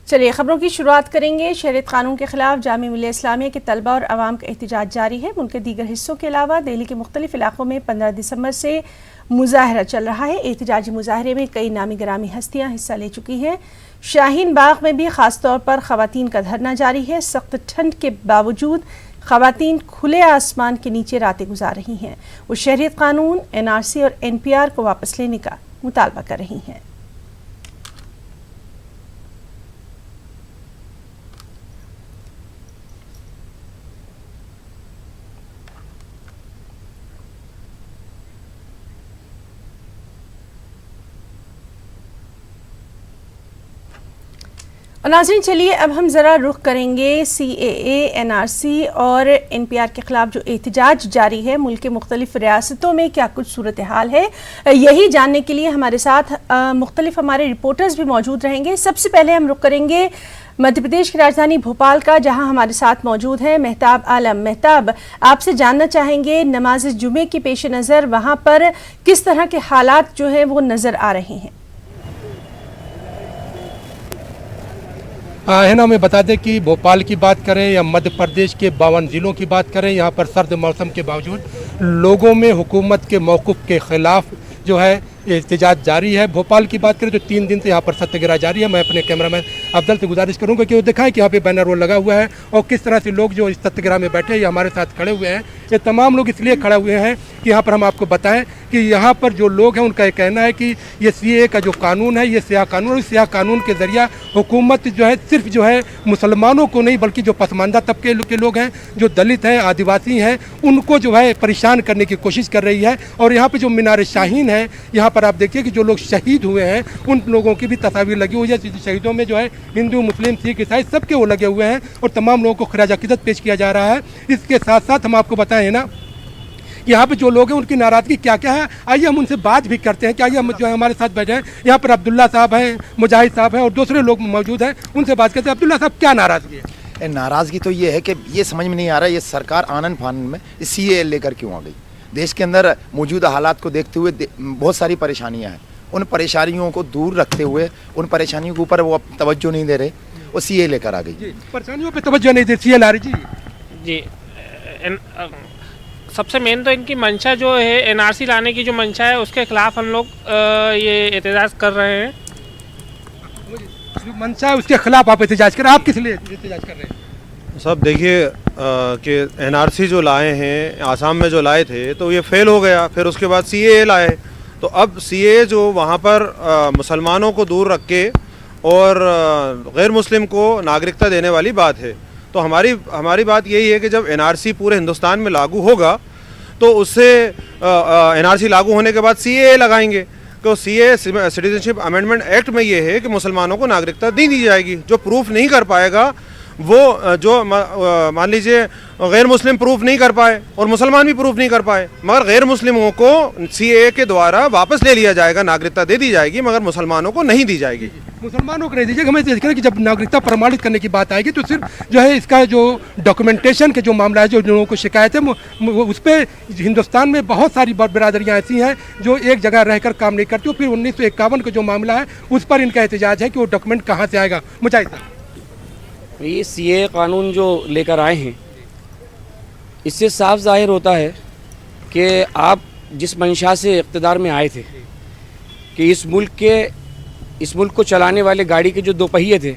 चलिए खबरों की शुरुआत करेंगे। शरीयत कानून के खिलाफ जामिया मिल्लिया इस्लामिया के तलबा और अवाम का एहतजाज जारी है। मुल्क के दीगर हिस्सों के अलावा दिल्ली के मुख्तलिफ इलाकों में 15 दिसंबर से मुजाहरा चल रहा है। एहतजाजी मुजाहरे में कई नामी गिरामी हस्तियां हिस्सा ले चुकी हैं। शाहीन बाग में भी खास तौर पर खवातीन का धरना जारी है। सख्त ठंड के बावजूद खवातीन खुले आसमान के नीचे रातें गुजार रही हैं। वो शरीयत कानून, NRC और NPR को वापस लेने का मुतालबा कर रही हैं। और नाज़रीन, चलिए अब हम ज़रा रुख करेंगे CAA, NRC और NPR के ख़िलाफ़ जो एहतजाज जारी है। मुल्क के मुख्तलिफ रियासतों में क्या कुछ सूरत हाल है, यही जानने के लिए हमारे साथ मुख्तलिफ हमारे रिपोर्टर्स भी मौजूद रहेंगे। सबसे पहले हम रुख करेंगे मध्य प्रदेश की राजधानी भोपाल का, जहां हमारे साथ मौजूद है मेहताब आलम। मेहताब, आपसे जानना चाहेंगे नमाज जुमे के पेश नज़र वहाँ पर किस तरह के हालात जो हैं वो नज़र आ रहे हैं? है ना, मैं बता दें कि भोपाल की बात करें या मध्य प्रदेश के 52 ज़िलों की बात करें, यहाँ पर सर्द मौसम के बावजूद लोगों में हुकूमत के मौक़िफ़ के ख़िलाफ़ जो है एहतजाज जारी है। भोपाल की बात करें तो 3 दिन से यहाँ पर सत्याग्रह जारी है। मैं अपने कैमरामैन अफजल से गुजारिश करूँगा कि वो दिखाएं कि यहाँ पे बैनर वो लगा हुआ है और किस तरह से लोग जो इस सत्याग्रह में बैठे या हमारे साथ खड़े हुए हैं। ये तमाम लोग इसलिए खड़े हुए हैं कि यहाँ पर हम आपको बताएं कि यहाँ पर जो लोग हैं उनका ये कहना है कि ये CAA का जो कानून है, ये स्याह कानून है। इस स्याह कानून के ज़रिया हुकूमत जो है सिर्फ जो है मुसलमानों को नहीं बल्कि जो पसमानदा तबके के लोग हैं, जो दलित हैं, आदिवासी हैं, उनको जो है परेशान करने की कोशिश कर रही है। और यहाँ पर जो मीनार शाहीन है, यहाँ पर आप देखिए कि जो लोग शहीद हुए हैं उन लोगों की भी तस्वीर लगी हुई है। शहीदों में जो है हिंदू, मुस्लिम, सिख, ईसाई सबके वो लगे हुए हैं और तमाम लोगों को खिराज अकीदत पेश किया जा रहा है। इसके साथ साथ हम आपको बताएं ना, यहाँ पे जो लोग हैं उनकी नाराज़गी क्या क्या है, आइए हम उनसे बात भी करते हैं। कि आइए हम जो है हमारे साथ बैठे हैं, यहाँ पर अब्दुल्ला साहब हैं, मुजाहिद साहब हैं और दूसरे लोग मौजूद हैं, उनसे बात करते हैं। अब्दुल्ला साहब, क्या नाराज़गी है? नाराज़गी तो ये है कि ये समझ में नहीं आ रहा है ये सरकार आनन फानन में CAA लेकर क्यों आ गई। देश के अंदर मौजूदा हालात को देखते हुए बहुत सारी परेशानियां हैं। उन परेशानियों को दूर रखते हुए उन परेशानियों के ऊपर वो तवज्जो नहीं दे रहे, वो CAA लेकर आ गई। परेशानियों पे तवज्जो नहीं दे CAA ला रही जी। सबसे मेन तो इनकी मंशा जो है NRC लाने की जो मंशा है उसके खिलाफ हम लोग ये एहतजाज कर रहे हैं। मंशा है उसके खिलाफ आप एहतजाज कर रहे हैं। आप किस लिए एहतजाज कर रहे हैं? सब देखिए कि NRC जो लाए हैं, आसाम में जो लाए थे तो ये फेल हो गया, फिर उसके बाद CAA लाए। तो अब CAA जो वहाँ पर मुसलमानों को दूर रख के और गैर मुस्लिम को नागरिकता देने वाली बात है। तो हमारी बात यही है कि जब NRC पूरे हिंदुस्तान में लागू होगा तो उससे NRC लागू होने के बाद CAA लगाएंगे। तो CAA सिटीजनशिप अमेंडमेंट एक्ट में ये है कि मुसलमानों को नागरिकता दी जाएगी। जो प्रूफ नहीं कर पाएगा वो, जो मान लीजिए गैर मुस्लिम प्रूफ नहीं कर पाए और मुसलमान भी प्रूफ नहीं कर पाए, मगर गैर मुस्लिमों को CAA के द्वारा वापस ले लिया जाएगा, नागरिकता दे दी जाएगी, मगर मुसलमानों को नहीं दी जाएगी। मुसलमानों को नहीं दीजिएगा। हमें देख रहे हैं कि जब नागरिकता प्रमाणित करने की बात आएगी तो सिर्फ जो है इसका जो डॉक्यूमेंटेशन के जो मामला है, जो लोगों को शिकायत है, उस पर हिंदुस्तान में बहुत सारी बिरादरियाँ ऐसी हैं जो एक जगह रहकर काम नहीं करती। फिर 1951 का जो मामला है उस पर इनका एहतजाज है कि वो डॉक्यूमेंट कहाँ से आएगा। मुजाहिद साहब, ये CAA कानून जो लेकर आए हैं इससे साफ जाहिर होता है कि आप जिस मंशा से इक़्तिदार में आए थे कि इस मुल्क को चलाने वाले गाड़ी के जो 2 पहिए थे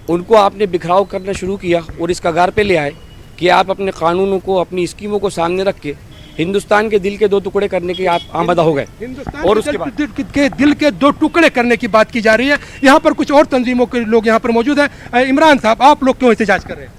उनको आपने बिखराव करना शुरू किया और इस कगार पे ले आए कि आप अपने कानूनों को, अपनी स्कीमों को सामने रख के हिंदुस्तान के दिल के 2 टुकड़े करने के आप आमदा हो गए। और उसके बाद दिल के 2 टुकड़े करने की बात की जा रही है। यहाँ पर कुछ और तंजीमों के लोग यहाँ पर मौजूद हैं। इमरान साहब, आप लोग क्यों एहतजाज कर रहे हैं?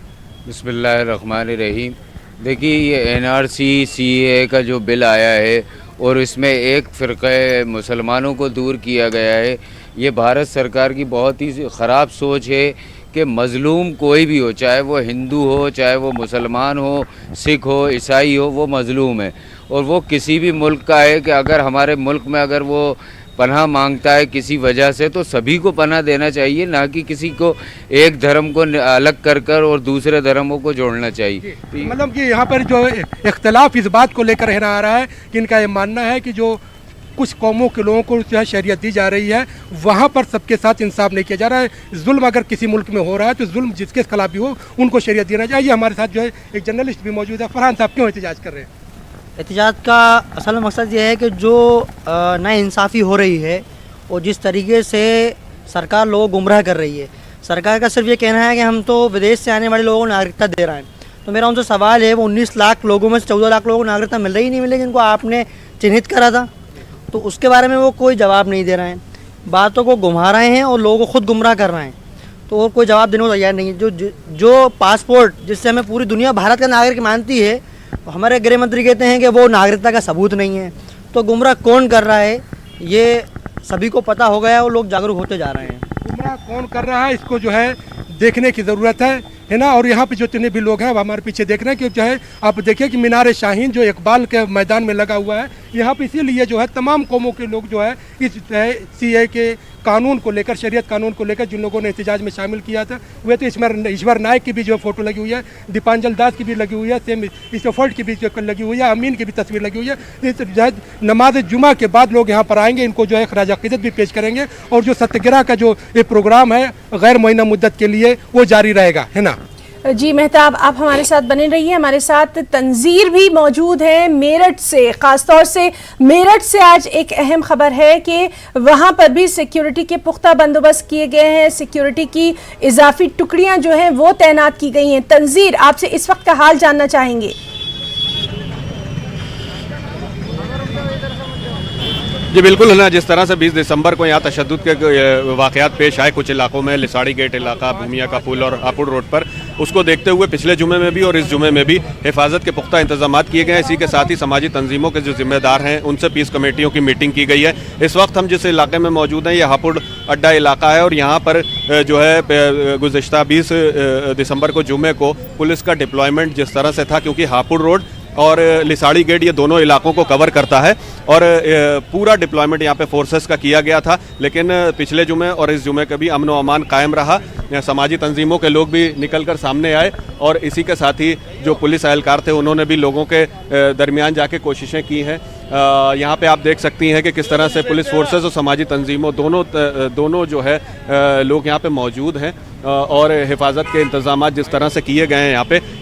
बिस्मिल्लाहिर्रहमानिर्रहीम। देखिए, ये NRC CAA का जो बिल आया है और इसमें एक फ़िरक़े मुसलमानों को दूर किया गया है, ये भारत सरकार की बहुत ही ख़राब सोच है कि मज़लूम कोई भी हो, चाहे वो हिंदू हो, चाहे वो मुसलमान हो, सिख हो, ईसाई हो, वो मज़लूम है। और वो किसी भी मुल्क का है कि अगर हमारे मुल्क में अगर वो पनाह मांगता है किसी वजह से तो सभी को पनाह देना चाहिए, ना कि किसी को एक धर्म को अलग कर कर और दूसरे धर्मों को जोड़ना चाहिए। मतलब कि यहाँ पर जो इख्तलाफ इस बात को लेकर आ रहा है कि इनका ये मानना है कि जो कुछ कौमों के लोगों को जो है शरीयत दी जा रही है, वहाँ पर सबके साथ इंसाफ नहीं किया जा रहा है। जुल्म अगर किसी मुल्क में हो रहा है तो जुल्म जिसके खिलाफ भी हो उनको शरीयत देना चाहिए। हमारे साथ जो है एक जर्नलिस्ट भी मौजूद है। फरहान साहब, क्यों एहतजाज कर रहे हैं? एहतजाज का असल मकसद ये है कि जो नाइंसाफ़ी हो रही है और जिस तरीके से सरकार लोगों को गुमराह कर रही है, सरकार का सिर्फ ये कहना है कि हम तो विदेश से आने वाले लोगों को नागरिकता दे रहे हैं। तो मेरा उनसे सवाल है, वो 19 लाख लोगों में से 14 लाख लोगों को नागरिकता मिल रही नहीं मिल रही जिनको आपने चिन्हित करा था, तो उसके बारे में वो कोई जवाब नहीं दे रहे हैं। बातों को घुमा रहे हैं और लोगों को खुद गुमराह कर रहे हैं, तो वो कोई जवाब देने को तैयार नहीं है। जो पासपोर्ट जिससे हमें पूरी दुनिया भारत का नागरिक मानती है, हमारे गृह मंत्री कहते हैं कि वो नागरिकता का सबूत नहीं है। तो गुमराह कौन कर रहा है ये सभी को पता हो गया और लोग जागरूक होते जा रहे हैं। गुमराह कौन कर रहा है इसको जो है देखने की ज़रूरत है ना। और यहाँ पे जो जितने भी लोग हैं वो हमारे पीछे देख रहे हैं कि जो है आप देखिए कि मीनार शाहीन जो इकबाल के मैदान में लगा हुआ है, यहाँ पे इसीलिए जो है तमाम कौमों के लोग जो है इस CAA के कानून को लेकर, शरीयत कानून को लेकर जिन लोगों ने एहतजाज में शामिल किया था, वे तो ईश्वर नायक की भी जो फ़ोटो लगी हुई है, दीपांजल दास की भी लगी हुई है, सेम इसफर्ट की भी जो लगी हुई है, अमीन की भी तस्वीर लगी हुई है। जो है नमाज जुमा के बाद लोग यहाँ पर आएंगे, इनको जो है खराज अक़ीदत भी पेश करेंगे और जो सत्याग्रह का जो ये प्रोग्राम है गैर मुअय्यना मुद्दत के लिए वो जारी रहेगा, है ना। जी मेहताब, आप हमारे साथ बने रहिए। हमारे साथ तंजीर भी मौजूद है मेरठ से। ख़ासतौर से मेरठ से आज एक अहम खबर है कि वहाँ पर भी सिक्योरिटी के पुख्ता बंदोबस्त किए गए हैं, सिक्योरिटी की इजाफी टुकड़ियाँ जो हैं वो तैनात की गई हैं। तंजीर, आपसे इस वक्त का हाल जानना चाहेंगे। जी बिल्कुल है ना, जिस तरह से 20 दिसंबर को यहाँ तशद्दुद के वाक़यात पेश आए कुछ इलाकों में, लिसाड़ी गेट इलाका, भूमिया का पुल और हापुड़ रोड पर, उसको देखते हुए पिछले जुमे में भी और इस जुमे में भी हिफाजत के पुख्ता इंतजाम किए गए हैं। इसी के साथ ही समाजी तंजीमों के जो जिम्मेदार हैं उनसे पीस कमेटियों की मीटिंग की गई है। इस वक्त हम जिस इलाके में मौजूद हैं ये हापुड़ अड्डा इलाका है और यहाँ पर जो है गुज़िश्ता 20 दिसंबर को जुमे को पुलिस का डिप्लॉयमेंट जिस तरह से था, क्योंकि हापुड़ रोड और लिसाड़ी गेट ये दोनों इलाकों को कवर करता है और पूरा डिप्लॉयमेंट यहाँ पे फोर्सेस का किया गया था, लेकिन पिछले जुमे और इस जुमे का भी अमन व अमान कायम रहा। समाजी तंजीमों के लोग भी निकल कर सामने आए और इसी के साथ ही जो पुलिस एहलकार थे उन्होंने भी लोगों के दरमियान जाके कोशिशें की हैं। यहाँ पे आप देख सकती हैं कि किस तरह से पुलिस फोर्सेस और समाजी तंजीमों दोनों जो है लोग यहाँ पे मौजूद हैं और हिफाजत के इंतजाम जिस तरह से किए गए हैं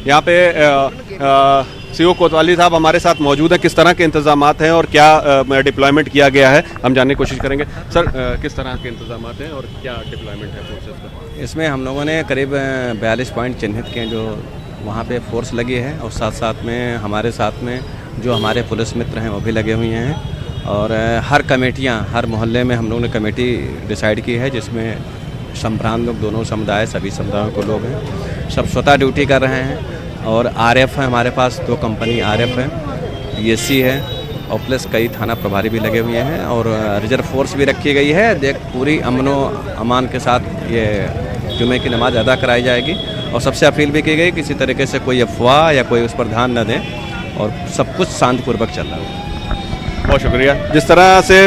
यहाँ पे CO कोतवाली साहब हमारे साथ मौजूद है। किस तरह के इंतजाम हैं और क्या डिप्लॉयमेंट किया गया है, हम जानने की कोशिश करेंगे। सर, किस तरह के इंतजाम हैं और क्या डिप्लॉयमेंट है फोर्सेस का? इसमें हम लोगों ने करीब 42 पॉइंट चिन्हित किए जो वहाँ पे फोर्स लगी है और साथ साथ में हमारे साथ में जो हमारे पुलिस मित्र हैं वो भी लगे हुए हैं और हर कमेटियाँ, हर मोहल्ले में हम लोगों ने कमेटी डिसाइड की है जिसमें संभ्रांत लोग, दोनों समुदाय, सभी समुदायों को लोग हैं, सब स्वतः ड्यूटी कर रहे हैं। और RF है हमारे पास, 2 कंपनी RF है, PSC है और प्लस कई थाना प्रभारी भी लगे हुए हैं और रिजर्व फोर्स भी रखी गई है। पूरी अमन व अमान के साथ ये जुमे की नमाज अदा कराई जाएगी और सबसे अपील भी की गई किसी तरीके से कोई अफवाह या कोई उस पर ध्यान न दें और सब कुछ शांतिपूर्वक चल रहा है। बहुत शुक्रिया। जिस तरह से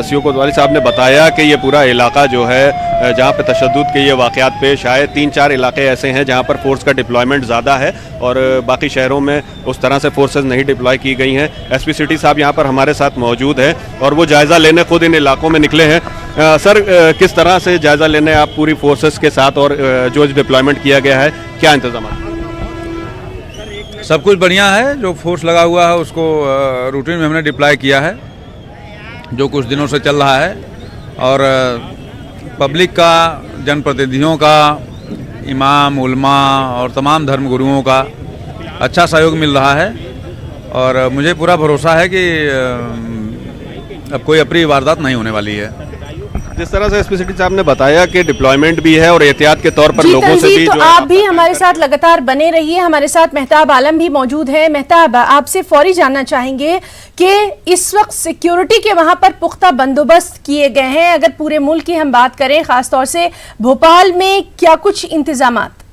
CO कोतवाली साहब ने बताया कि ये पूरा इलाका जो है जहाँ पे तशद्दुद के ये वाक़यात पेश आए, 3-4 इलाके ऐसे हैं जहाँ पर फोर्स का डिप्लॉयमेंट ज़्यादा है और बाकी शहरों में उस तरह से फोर्सेस नहीं डिप्लॉय की गई हैं। SP सिटी साहब यहाँ पर हमारे साथ मौजूद हैं और वो जायज़ा लेने खुद इन इलाकों में निकले हैं। सर, किस तरह से जायज़ा लेने आप पूरी फोर्सेस के साथ और जो डिप्लॉयमेंट किया गया है, क्या इंतजाम? सब कुछ बढ़िया है। जो फोर्स लगा हुआ है उसको रूटीन में हमने डिप्लॉय किया है जो कुछ दिनों से चल रहा है और पब्लिक का, जनप्रतिनिधियों का, इमाम, उलमा और तमाम धर्मगुरुओं का अच्छा सहयोग मिल रहा है और मुझे पूरा भरोसा है कि अब कोई अप्रिय वारदात नहीं होने वाली है। जिस तरह से SP सिटी साहब ने बताया कि डिप्लॉयमेंट भी है और एहतियात के तौर पर लोगों से भी तो आप भी हमारे साथ लगातार बने रहिए। हमारे साथ मेहताब आलम भी मौजूद है। मेहताब, आपसे फौरी जानना चाहेंगे कि इस वक्त सिक्योरिटी के वहां पर पुख्ता बंदोबस्त किए गए हैं। अगर पूरे मुल्क की हम बात करें, खासतौर से भोपाल में क्या कुछ इंतजामात?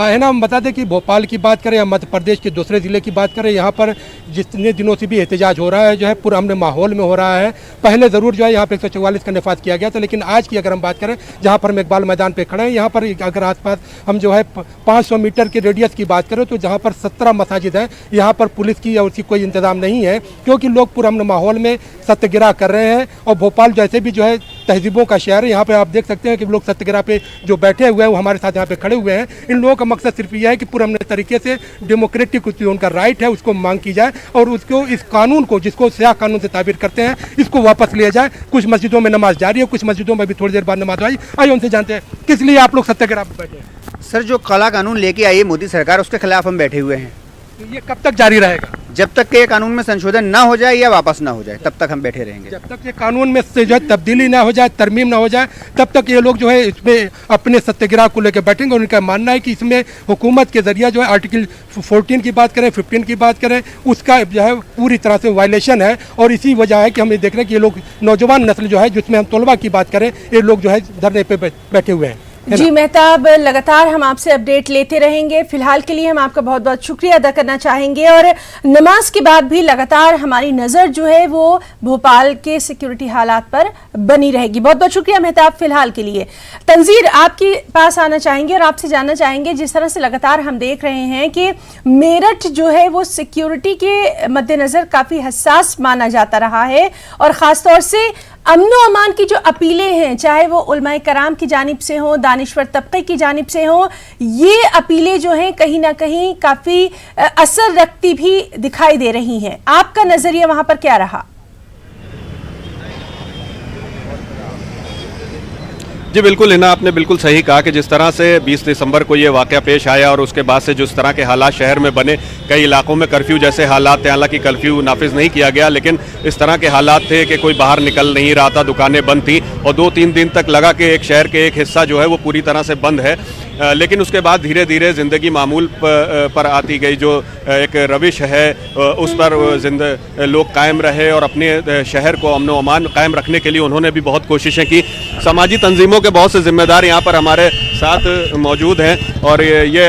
है ना। हम बता दें कि भोपाल की बात करें या मध्य प्रदेश के दूसरे ज़िले की बात करें, यहाँ पर जितने दिनों से भी एहतजाज हो रहा है जो है पुरअमन माहौल में हो रहा है। पहले ज़रूर जो है यहाँ पे 144 का नफाज किया गया था, लेकिन आज की अगर हम बात करें, जहाँ पर हम इकबाल मैदान पे खड़े हैं, यहाँ पर अगर आसपास हम जो है 500 मीटर के रेडियस की बात करें तो जहाँ पर 17 मसाजिद हैं, यहाँ पर पुलिस की या उसकी कोई इंतजाम नहीं है, क्योंकि लोग पुरअमन माहौल में सत्याग्रह कर रहे हैं। और भोपाल जैसे भी जो है तहजीबों का शहर है, यहाँ पे आप देख सकते हैं कि लोग सत्याग्रह पे जो बैठे हुए हैं वो हमारे साथ यहाँ पे खड़े हुए हैं। इन लोगों का मकसद सिर्फ यह है कि पुरअमन तरीके से डेमोक्रेटिक जो उनका राइट है उसको मांग की जाए और उसको इस कानून को, जिसको स्याह कानून से ताबीर करते हैं, इसको वापस लिया जाए। कुछ मस्जिदों में नमाज जारी है, कुछ मस्जिदों में भी थोड़ी देर बाद नमाज आई। आइए उनसे जानते हैं किस लिए आप लोग सत्याग्रह पे बैठे हैं। सर, जो काला कानून लेके आई है मोदी सरकार, उसके खिलाफ हम बैठे हुए हैं। तो ये कब तक जारी रहेगा? जब तक के कानून में संशोधन ना हो जाए या वापस ना हो जाए, तब तक हम बैठे रहेंगे। जब तक ये कानून में से जो है तब्दीली ना हो जाए, तरमीम ना हो जाए, तब तक ये लोग जो है इसमें अपने सत्याग्रह को लेकर बैठेंगे। और उनका मानना है कि इसमें हुकूमत के जरिए जो है आर्टिकल 14 की बात करें, 15 की बात करें, उसका जो है पूरी तरह से वायलेशन है। और इसी वजह है कि हम ये देख रहे हैं कि ये लोग नौजवान नस्ल जो है, जिसमें हम तलबा की बात करें, ये लोग जो है धरने पे बैठे हुए हैं। जी मेहताब, लगातार हम आपसे अपडेट लेते रहेंगे। फिलहाल के लिए हम आपका बहुत बहुत शुक्रिया अदा करना चाहेंगे और नमाज के बाद भी लगातार हमारी नज़र जो है वो भोपाल के सिक्योरिटी हालात पर बनी रहेगी। बहुत बहुत शुक्रिया मेहताब फिलहाल के लिए। तंजीर, आपके पास आना चाहेंगे और आपसे जानना चाहेंगे, जिस तरह से लगातार हम देख रहे हैं कि मेरठ जो है वो सिक्योरिटी के मद्देनज़र काफ़ी हसास माना जाता रहा है और ख़ासतौर से अमन व अमान की जो अपीलें हैं, चाहे वो उलमाए कराम की जानिब से हों, दानिश्वर तबके की जानिब से हों, ये अपीलें जो हैं कहीं ना कहीं काफ़ी असर रखती भी दिखाई दे रही हैं। आपका नज़रिया वहाँ पर क्या रहा? जी बिल्कुल हिना, आपने बिल्कुल सही कहा कि जिस तरह से 20 दिसंबर को ये वाक़या पेश आया और उसके बाद से जिस तरह के हालात शहर में बने, कई इलाकों में कर्फ्यू जैसे हालात थे। हालांकि कर्फ्यू नाफिज नहीं किया गया, लेकिन इस तरह के हालात थे कि कोई बाहर निकल नहीं रहा था, दुकानें बंद थी और 2-3 दिन तक लगा कि एक शहर के एक हिस्सा जो है वो पूरी तरह से बंद है। लेकिन उसके बाद धीरे धीरे ज़िंदगी मामूल पर आती गई। जो एक रविश है उस पर लोग कायम रहे और अपने शहर को अमन व अमान कायम रखने के लिए उन्होंने भी बहुत कोशिशें की। समाजी तंजीमों के बहुत से जिम्मेदार यहाँ पर हमारे साथ मौजूद हैं और ये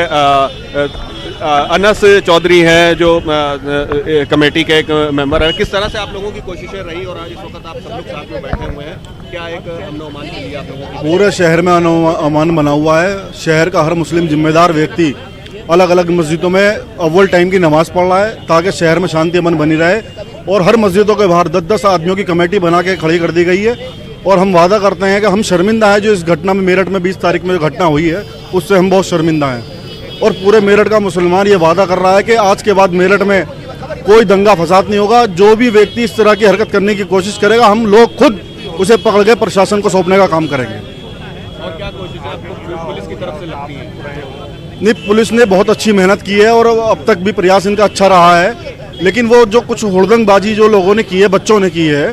अनस चौधरी हैं जो कमेटी के एक मेंबर हैं। किस तरह से आप लोगों की कोशिशें रही और आज इस वक्त आप सब लोग साथ में बैठे हुए हैं, क्या एक अमन अमान के लिए आप लोगों की? पूरे शहर में अमन अमान बना हुआ है। शहर का हर मुस्लिम जिम्मेदार व्यक्ति अलग अलग मस्जिदों में अव्वल टाइम की नमाज़ पढ़ रहा है ताकि शहर में शांति अमन बनी रहे। और हर मस्जिदों के बाहर 10-10 आदमियों की कमेटी बना के खड़ी कर दी गई है। और हम वादा करते हैं कि हम शर्मिंदा हैं जो इस घटना में मेरठ में 20 तारीख में जो घटना हुई है उससे हम बहुत शर्मिंदा हैं। और पूरे मेरठ का मुसलमान ये वादा कर रहा है कि आज के बाद मेरठ में कोई दंगा फसाद नहीं होगा। जो भी व्यक्ति इस तरह की हरकत करने की कोशिश करेगा, हम लोग खुद उसे पकड़ के प्रशासन को सौंपने का काम करेंगे। और क्या कोशिश आपको पुलिस की तरफ से लगती है? नहीं, पुलिस ने बहुत अच्छी मेहनत की है और अब तक भी प्रयास इनका अच्छा रहा है। लेकिन वो जो कुछ हुड़दंगबाजी जो लोगों ने की है, बच्चों ने की है,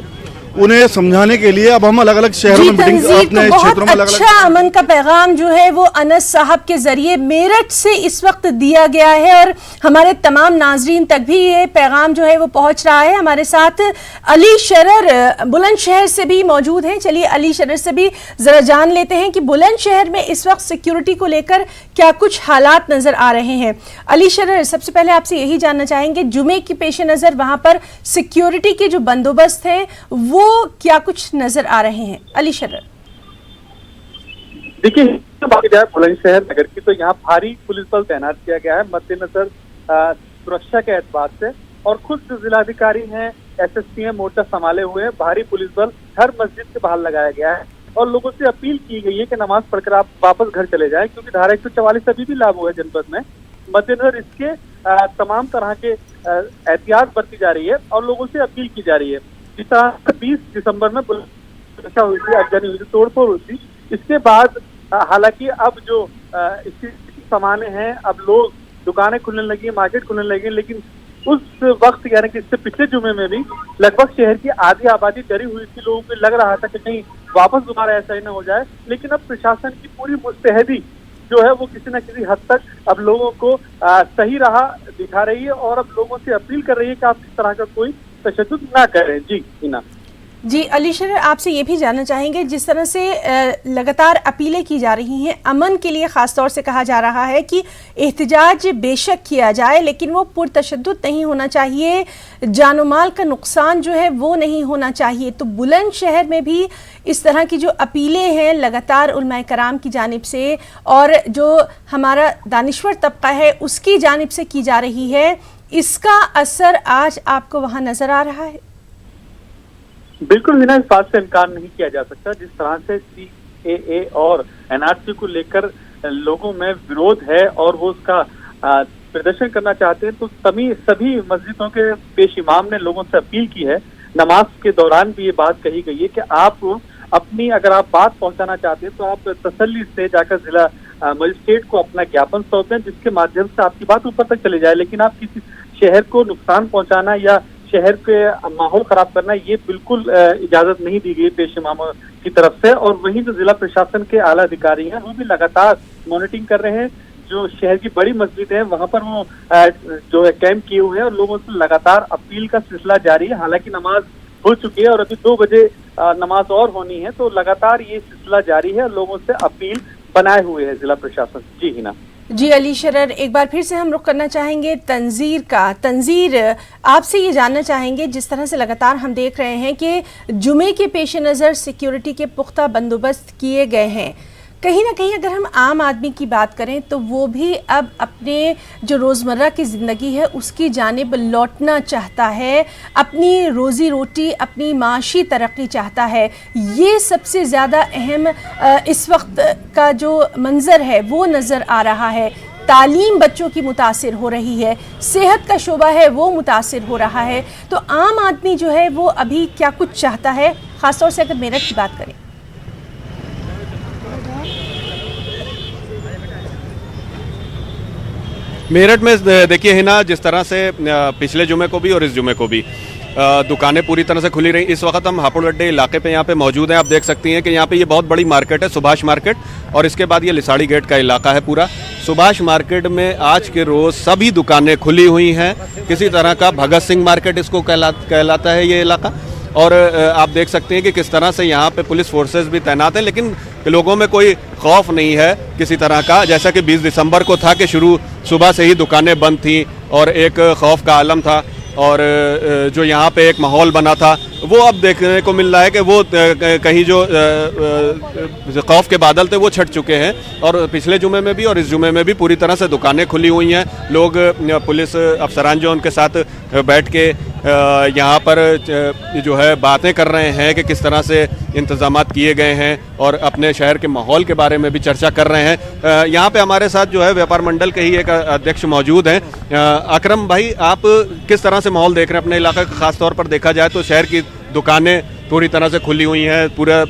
उन्हें समझाने के लिए अब हम अलग अलग शहरों में मीटिंग अपने क्षेत्रों में अलग अच्छा अमन का पैगाम जो है वो अनस साहब के जरिए मेरठ से इस वक्त दिया गया है और हमारे तमाम नाजरीन तक भी ये पैगाम जो है वो पहुंच रहा है। हमारे साथ अली शरर बुलंदशहर से भी मौजूद हैं। चलिए अली शरर से भी जरा जान लेते हैं कि बुलंदशहर में इस वक्त सिक्योरिटी को लेकर क्या कुछ हालात नजर आ रहे हैं। अली शरर, सबसे पहले आपसे यही जानना चाहेंगे, जुमे की पेश नजर वहां पर सिक्योरिटी के जो बंदोबस्त है वो क्या कुछ नजर आ रहे हैं? अली शरर, देखिए बात जाए बुलंदशहर नगर की तो यहाँ भारी पुलिस बल तैनात किया गया है मद्देनजर सुरक्षा के एतबार से। और खुद जो जिलाधिकारी हैं, SSP हैं, मोर्चा संभाले हुए हैं। भारी पुलिस बल हर मस्जिद के बाहर लगाया गया है और लोगों से अपील की गई है कि नमाज पढ़कर आप वापस घर चले जाएं, क्योंकि धारा 144 अभी भी लागू है जनपद में। मद्देनजर इसके तमाम तरह के एहतियात बरती जा रही है और लोगों से अपील की जा रही है। जिस तरह 20 दिसंबर में सुरक्षा हुई थी, आगजनी हुई थी, तोड़फोड़ हुई थी, इसके बाद हालांकि अब जो इसकी सामान्य हैं, अब लोग दुकानें खुलने लगी, मार्केट खुलने लगी, लेकिन उस वक्त यानी कि इससे पिछले जुमे में भी लगभग शहर की आधी आबादी डरी हुई थी। लोगों को लग रहा था कि कहीं वापस दोबारा ऐसा ही न हो जाए। लेकिन अब प्रशासन की पूरी मुस्तैदी जो है वो किसी न किसी हद तक अब लोगों को सही राह दिखा रही है और अब लोगों से अपील कर रही है कि आप इस तरह का कोई तशद्दुद ना करें। जी हिना। जी अली शरर, आपसे ये भी जानना चाहेंगे, जिस तरह से लगातार अपीलें की जा रही हैं, अमन के लिए ख़ास तौर से कहा जा रहा है कि एहतजाज बेशक किया जाए लेकिन वो पुरतशद्दुद नहीं होना चाहिए, जानो माल का नुकसान जो है वो नहीं होना चाहिए। तो बुलंदशहर में भी इस तरह की जो अपीलें हैं लगातार उलमाए कराम की जानिब से और जो हमारा दानिश्वर तबका है उसकी जानिब से की जा रही है, इसका असर आज आपको वहाँ नज़र आ रहा है? बिल्कुल बिना इस बात से इनकार नहीं किया जा सकता। जिस तरह से CAA और NRC को लेकर लोगों में विरोध है और वो उसका प्रदर्शन करना चाहते हैं, तो सभी मस्जिदों के पेश इमाम ने लोगों से अपील की है। नमाज के दौरान भी ये बात कही गई है कि आप अपनी अगर आप बात पहुंचाना चाहते हैं तो आप तसल्ली से जाकर जिला मजिस्ट्रेट को अपना ज्ञापन सौंपें, जिसके माध्यम से आपकी बात ऊपर तक चली जाए। लेकिन आप किसी शहर को नुकसान पहुंचाना या शहर के माहौल खराब करना, ये बिल्कुल इजाजत नहीं दी गई पेश इमामों की तरफ से। और वहीं जो जिला प्रशासन के आला अधिकारी हैं वो भी लगातार मॉनिटरिंग कर रहे हैं। जो शहर की बड़ी मस्जिद है वहां पर वो जो है कैंप किए हुए हैं और लोगों से लगातार अपील का सिलसिला जारी है। हालांकि नमाज हो चुकी है और अभी 2 बजे नमाज और होनी है, तो लगातार ये सिलसिला जारी है। लोगों से अपील बनाए हुए है जिला प्रशासन। जी हिना। जी अली शरर, एक बार फिर से हम रुख करना चाहेंगे तंजीर का। तंजीर, आपसे ये जानना चाहेंगे, जिस तरह से लगातार हम देख रहे हैं कि जुमे के पेश नज़र सिक्योरिटी के पुख्ता बंदोबस्त किए गए हैं, कहीं ना कहीं अगर हम आम आदमी की बात करें तो वो भी अब अपने जो रोज़मर्रा की ज़िंदगी है उसकी जानिब लौटना चाहता है, अपनी रोज़ी रोटी, अपनी माशी तरक्की चाहता है। ये सबसे ज़्यादा अहम इस वक्त का जो मंज़र है वो नज़र आ रहा है। तालीम बच्चों की मुतासिर हो रही है, सेहत का शोबा है वो मुतासिर हो रहा है। तो आम आदमी जो है वो अभी क्या कुछ चाहता है, ख़ासतौर से अगर मेरठ की बात करें? मेरठ में देखिए है ना, जिस तरह से पिछले जुमे को भी और इस जुमे को भी दुकानें पूरी तरह से खुली रही। इस वक्त हम हापुड़ अड्डे इलाके पे यहाँ पे मौजूद हैं। आप देख सकती हैं कि यहाँ पे ये बहुत बड़ी मार्केट है, सुभाष मार्केट, और इसके बाद ये लिसाड़ी गेट का इलाका है पूरा। सुभाष मार्केट में आज के रोज़ सभी दुकानें खुली हुई हैं। किसी तरह का भगत सिंह मार्केट इसको कहलाता है ये इलाका। और आप देख सकते हैं कि किस तरह से यहाँ पे पुलिस फोर्सेस भी तैनात हैं, लेकिन लोगों में कोई खौफ नहीं है किसी तरह का, जैसा कि 20 दिसंबर को था कि सुबह से ही दुकानें बंद थी और एक खौफ का आलम था और जो यहाँ पे एक माहौल बना था वो अब देखने को मिल रहा है कि वो कहीं जो खौफ के बादल थे वो छट चुके हैं। और पिछले जुमे में भी और इस जुमे में भी पूरी तरह से दुकानें खुली हुई हैं। लोग पुलिस अफसरान जो उनके साथ बैठ के यहाँ पर जो है बातें कर रहे हैं कि किस तरह से इंतजामात किए गए हैं और अपने शहर के माहौल के बारे में भी चर्चा कर रहे हैं। यहाँ पे हमारे साथ जो है व्यापार मंडल के ही एक अध्यक्ष मौजूद हैं। अकरम भाई, आप किस तरह से माहौल देख रहे हैं अपने इलाके का? खास तौर पर देखा जाए तो शहर की दुकानें पूरी तरह से खुली हुई हैं, पूरा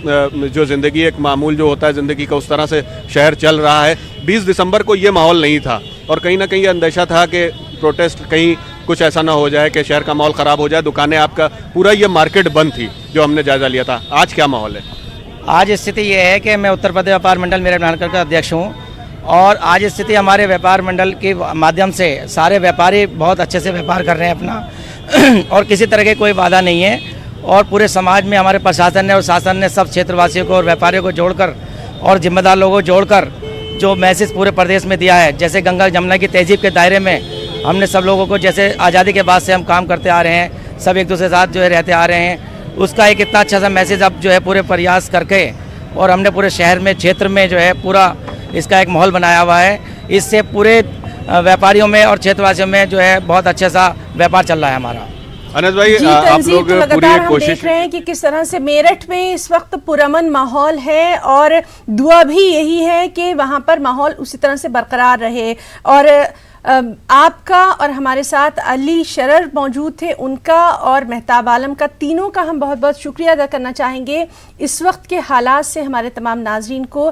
जो ज़िंदगी एक मामूल जो होता है ज़िंदगी का उस तरह से शहर चल रहा है। 20 दिसंबर को ये माहौल नहीं था और कहीं ना कहीं अंदेशा था कि प्रोटेस्ट कहीं कुछ ऐसा ना हो जाए कि शहर का माहौल ख़राब हो जाए। दुकानें, आपका पूरा ये मार्केट बंद थी जो हमने जायज़ा लिया था। आज क्या माहौल है? आज स्थिति ये है कि मैं उत्तर प्रदेश व्यापार मंडल मेरठ महानगर का अध्यक्ष हूँ और आज स्थिति हमारे व्यापार मंडल के माध्यम से सारे व्यापारी बहुत अच्छे से व्यापार कर रहे हैं अपना और किसी तरह की कोई बाधा नहीं है। और पूरे समाज में हमारे प्रशासन ने और शासन ने सब क्षेत्रवासियों को और व्यापारियों को जोड़कर और जिम्मेदार लोगों को जोड़कर जो मैसेज पूरे प्रदेश में दिया है, जैसे गंगा जमुना की तहजीब के दायरे में हमने सब लोगों को, जैसे आज़ादी के बाद से हम काम करते आ रहे हैं, सब एक दूसरे के साथ जो है रहते आ रहे हैं, उसका एक इतना अच्छा सा मैसेज अब जो है पूरे प्रयास करके और हमने पूरे शहर में क्षेत्र में जो है पूरा इसका एक माहौल बनाया हुआ है। इससे पूरे व्यापारियों में और क्षेत्रवासियों में जो है बहुत अच्छा सा व्यापार चल रहा है हमारा। अनस भाई, आप लोग पूरी कोशिश देख रहे हैं कि किस तरह से मेरठ में इस वक्त पुरअमन माहौल है और दुआ भी यही है कि वहां पर माहौल उसी तरह से बरकरार रहे। और आपका और हमारे साथ अली शरर मौजूद थे, उनका और मेहताब आलम का, तीनों का हम बहुत बहुत शुक्रिया अदा करना चाहेंगे। इस वक्त के हालात से हमारे तमाम नाजरीन को